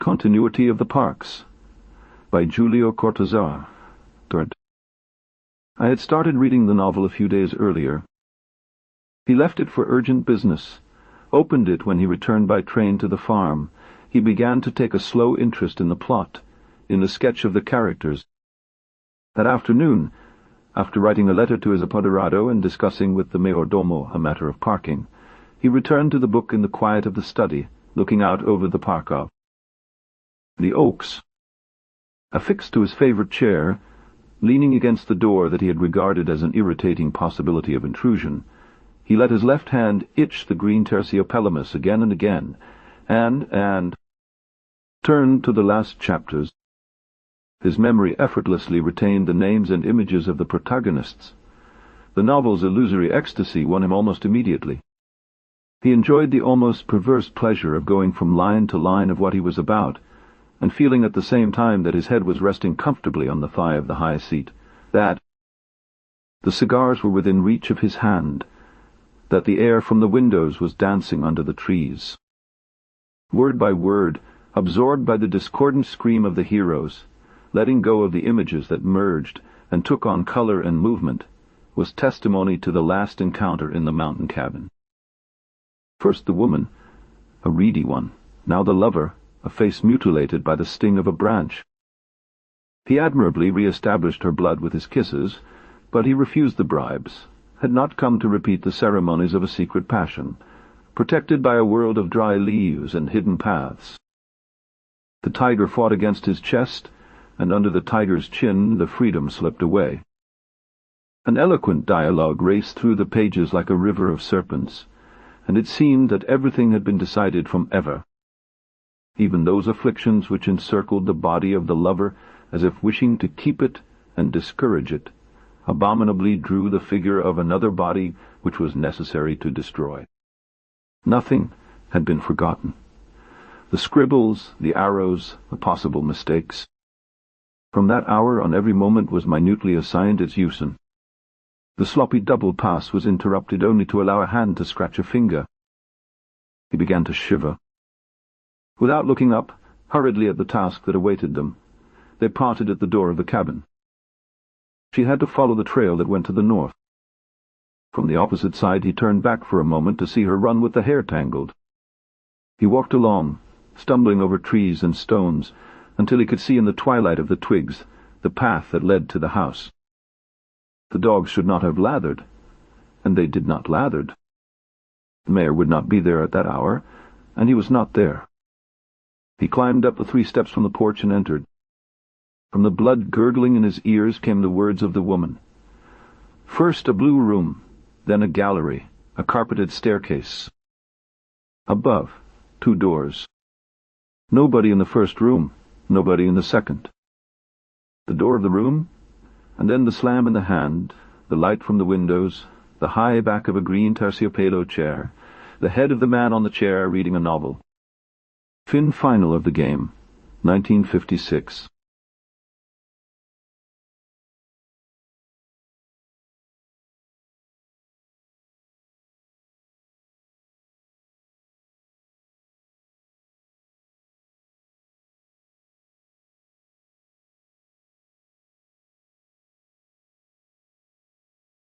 Continuity of the Parks by Julio Cortázar. Third. I had started reading the novel a few days earlier. He left it for urgent business, opened it when he returned by train to the farm. He began to take a slow interest in the plot, in the sketch of the characters. That afternoon, after writing a letter to his apoderado and discussing with the mayordomo a matter of parking, he returned to the book in the quiet of the study, looking out over the park of the oaks. Affixed to his favorite chair, leaning against the door that he had regarded as an irritating possibility of intrusion, he let his left hand itch the green terciopelamus again and again, and turned to the last chapters. His memory effortlessly retained the names and images of the protagonists. The novel's illusory ecstasy won him almost immediately. He enjoyed the almost perverse pleasure of going from line to line of what he was about, and feeling at the same time that his head was resting comfortably on the thigh of the high seat, that the cigars were within reach of his hand, that the air from the windows was dancing under the trees. Word by word, absorbed by the discordant scream of the heroes, letting go of the images that merged and took on color and movement, was testimony to the last encounter in the mountain cabin. First the woman, a reedy one, now the lover, a face mutilated by the sting of a branch. He admirably re-established her blood with his kisses, but he refused the bribes, had not come to repeat the ceremonies of a secret passion, protected by a world of dry leaves and hidden paths. The tiger fought against his chest, and under the tiger's chin the freedom slipped away. An eloquent dialogue raced through the pages like a river of serpents, and it seemed that everything had been decided from ever. Even those afflictions which encircled the body of the lover as if wishing to keep it and discourage it, abominably drew the figure of another body which was necessary to destroy. Nothing had been forgotten. The scribbles, the arrows, the possible mistakes. From that hour on every moment was minutely assigned its use. The sloppy double pass was interrupted only to allow a hand to scratch a finger. He began to shiver. Without looking up, hurriedly at the task that awaited them, they parted at the door of the cabin. She had to follow the trail that went to the north. From the opposite side he turned back for a moment to see her run with the hair tangled. He walked along, stumbling over trees and stones, until he could see in the twilight of the twigs the path that led to the house. The dogs should not have lathered, and they did not lathered. The mayor would not be there at that hour, and he was not there. He climbed up the 3 steps from the porch and entered. From the blood gurgling in his ears came the words of the woman. First a blue room, then a gallery, a carpeted staircase. Above, 2 doors. Nobody in the first room, nobody in the second. The door of the room, and then the slam in the hand, the light from the windows, the high back of a green terciopelo chair, the head of the man on the chair reading a novel. Fin final of the game, 1956.